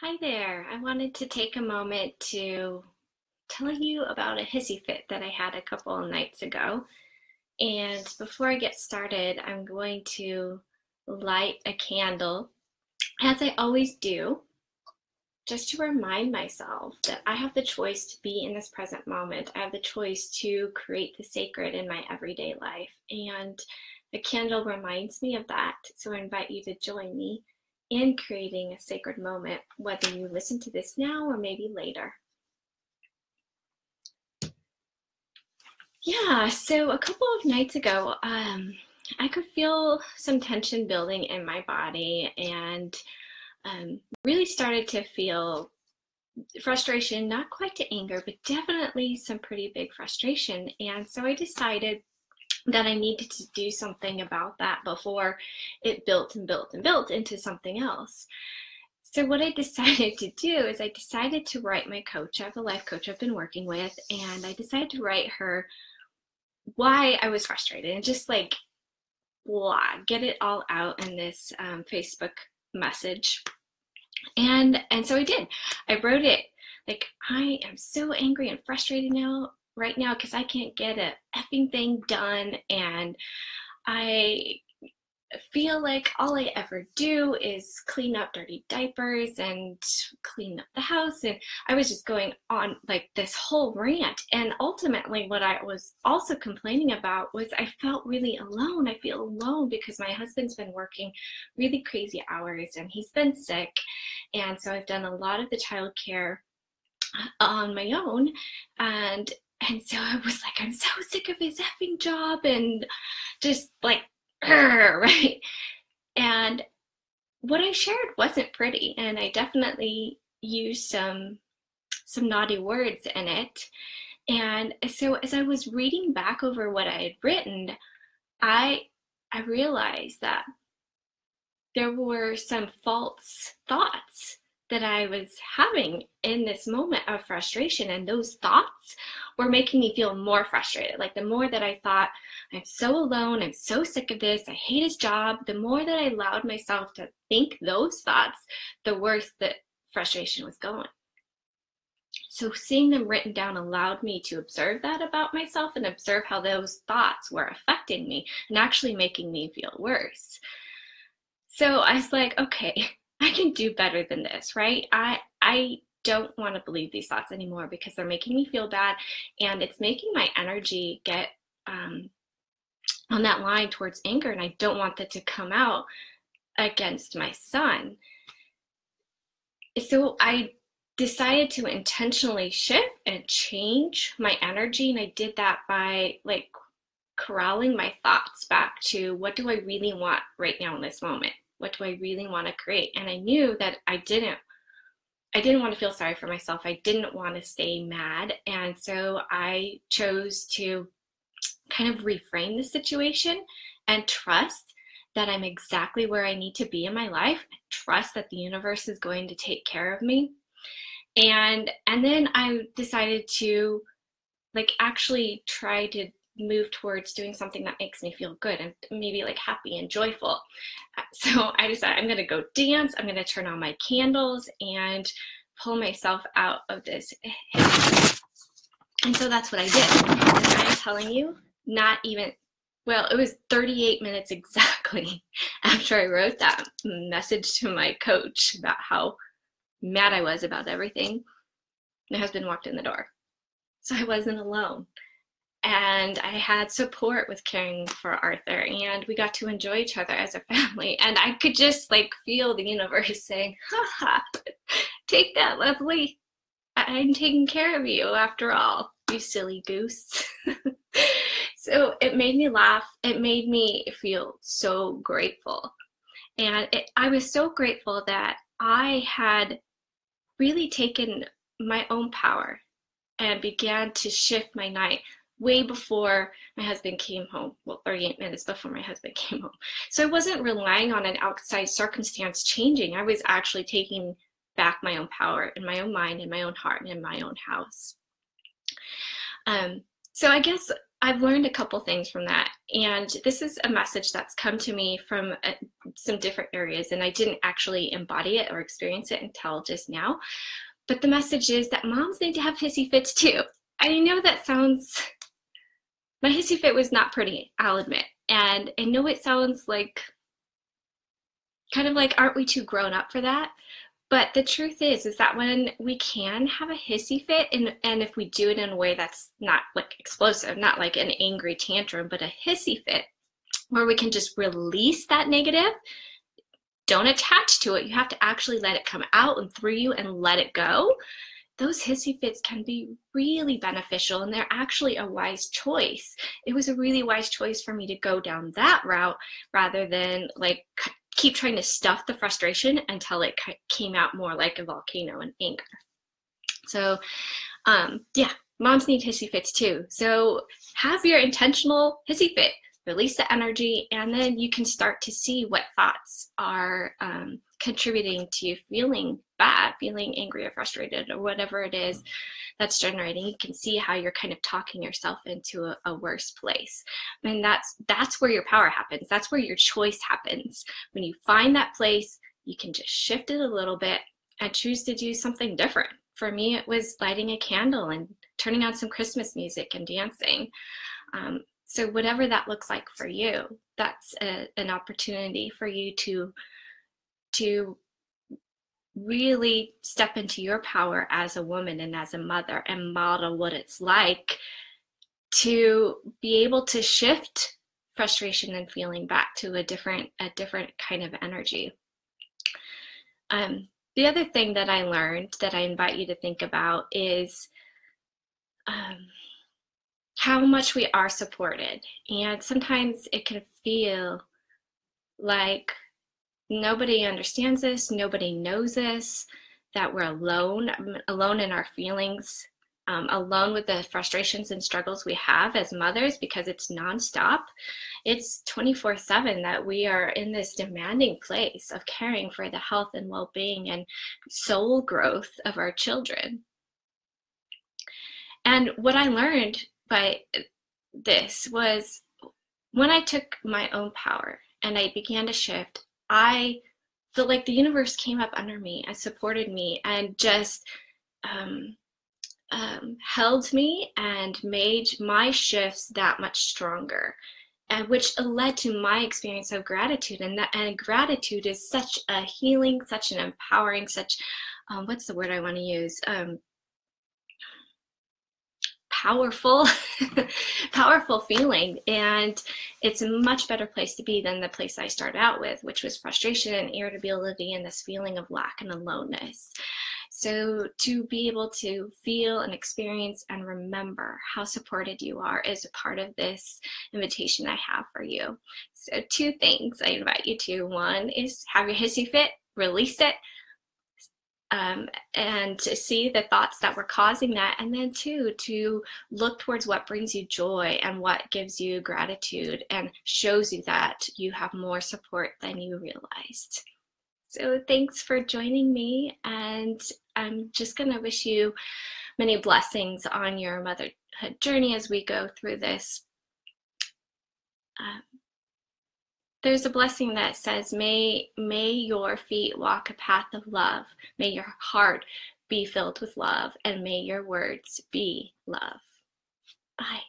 Hi there. I wanted to take a moment to tell you about a hissy fit that I had a couple of nights ago. And before I get started, I'm going to light a candle, as I always do, just to remind myself that I have the choice to be in this present moment. I have the choice to create the sacred in my everyday life. And a candle reminds me of that. So I invite you to join me in creating a sacred moment, whether you listen to this now or maybe later. Yeah, so a couple of nights ago, I could feel some tension building in my body and really started to feel frustration, not quite to anger, but definitely some pretty big frustration. And so I decided that I needed to do something about that before it built and built and built into something else. So what I decided to do is I decided to write my coach. I have a life coach I've been working with, and I decided to write her why I was frustrated and just like blah, get it all out in this Facebook message. And so I did. I wrote it like, I am so angry and frustrated right now because I can't get a effing thing done, and I feel like all I ever do is clean up dirty diapers and clean up the house. And I was just going on like this whole rant. And ultimately, what I was also complaining about was I felt really alone. I feel alone because my husband's been working really crazy hours and he's been sick. And so I've done a lot of the childcare on my own. And so I was like, I'm so sick of his effing job and just like, right? And what I shared wasn't pretty, and I definitely used some naughty words in it. And so as I was reading back over what I had written, I realized that there were some false thoughts that I was having in this moment of frustration, and those thoughts were making me feel more frustrated. Like the more that I thought, I'm so alone, I'm so sick of this, I hate his job, the more that I allowed myself to think those thoughts, the worse the frustration was going. So seeing them written down allowed me to observe that about myself and observe how those thoughts were affecting me and actually making me feel worse. So I was like, okay, I can do better than this, right? I don't want to believe these thoughts anymore because they're making me feel bad, and it's making my energy get on that line towards anger, and I don't want that to come out against my son. So I decided to intentionally shift and change my energy, and I did that by like corralling my thoughts back to what do I really want right now in this moment? What do I really want to create? And I knew that I didn't want to feel sorry for myself. I didn't want to stay mad. And so I chose to kind of reframe the situation and trust that I'm exactly where I need to be in my life. Trust that the universe is going to take care of me. And then I decided to like actually try to move towards doing something that makes me feel good and maybe like happy and joyful. So I decided I'm going to go dance, I'm going to turn on my candles and pull myself out of this. And so that's what I did. And I'm telling you, not even, well, it was 38 minutes exactly after I wrote that message to my coach about how mad I was about everything, my husband walked in the door. So I wasn't alone. And I had support with caring for Arthur, and we got to enjoy each other as a family. And I could just like feel the universe saying, haha, take that, Lesley. I'm taking care of you after all, you silly goose. So it made me laugh. It made me feel so grateful. And I was so grateful that I had really taken my own power and began to shift my night way before my husband came home. Well, 38 minutes before my husband came home. So I wasn't relying on an outside circumstance changing. I was actually taking back my own power in my own mind, in my own heart, and in my own house. So I guess I've learned a couple things from that. And this is a message that's come to me from some different areas, and I didn't actually embody it or experience it until just now. But the message is that moms need to have hissy fits too. I know that sounds, my hissy fit was not pretty, I'll admit. And I know it sounds like, kind of like, aren't we too grown up for that? But the truth is that when we can have a hissy fit, and if we do it in a way that's not like explosive, not like an angry tantrum, but a hissy fit, where we can just release that negative, don't attach to it. You have to actually let it come out and through you and let it go. Those hissy fits can be really beneficial, and they're actually a wise choice. It was a really wise choice for me to go down that route rather than like keep trying to stuff the frustration until it came out more like a volcano in anger. So yeah, moms need hissy fits too. So have your intentional hissy fit, release the energy, and then you can start to see what thoughts are contributing to you feeling bad, feeling angry or frustrated, or whatever it is that's generating. You can see how you're kind of talking yourself into a worse place. And that's where your power happens. That's where your choice happens. When you find that place, you can just shift it a little bit and choose to do something different. For me, it was lighting a candle and turning on some Christmas music and dancing. So whatever that looks like for you, that's an opportunity for you to really step into your power as a woman and as a mother and model what it's like to be able to shift frustration and feeling back to a different kind of energy. The other thing that I learned that I invite you to think about is how much we are supported. And sometimes it can feel like nobody understands this, nobody knows this, that we're alone in our feelings, alone with the frustrations and struggles we have as mothers, because it's nonstop. It's 24/7 that we are in this demanding place of caring for the health and well-being and soul growth of our children. And what I learned by this was when I took my own power and I began to shift, I felt like the universe came up under me and supported me and just held me and made my shifts that much stronger, and which led to my experience of gratitude. And gratitude is such a healing, such an empowering, such what's the word I want to use? Powerful powerful feeling, and it's a much better place to be than the place I started out with, which was frustration and irritability and this feeling of lack and aloneness. So to be able to feel and experience and remember how supported you are is a part of this invitation I have for you. So 2 things I invite you to. 1 is have your hissy fit, release it, and to see the thoughts that were causing that, and then 2, to look towards what brings you joy and what gives you gratitude and shows you that you have more support than you realized. So thanks for joining me, and I'm just going to wish you many blessings on your motherhood journey as we go through this. There's a blessing that says, may your feet walk a path of love. May your heart be filled with love, and may your words be love. Bye.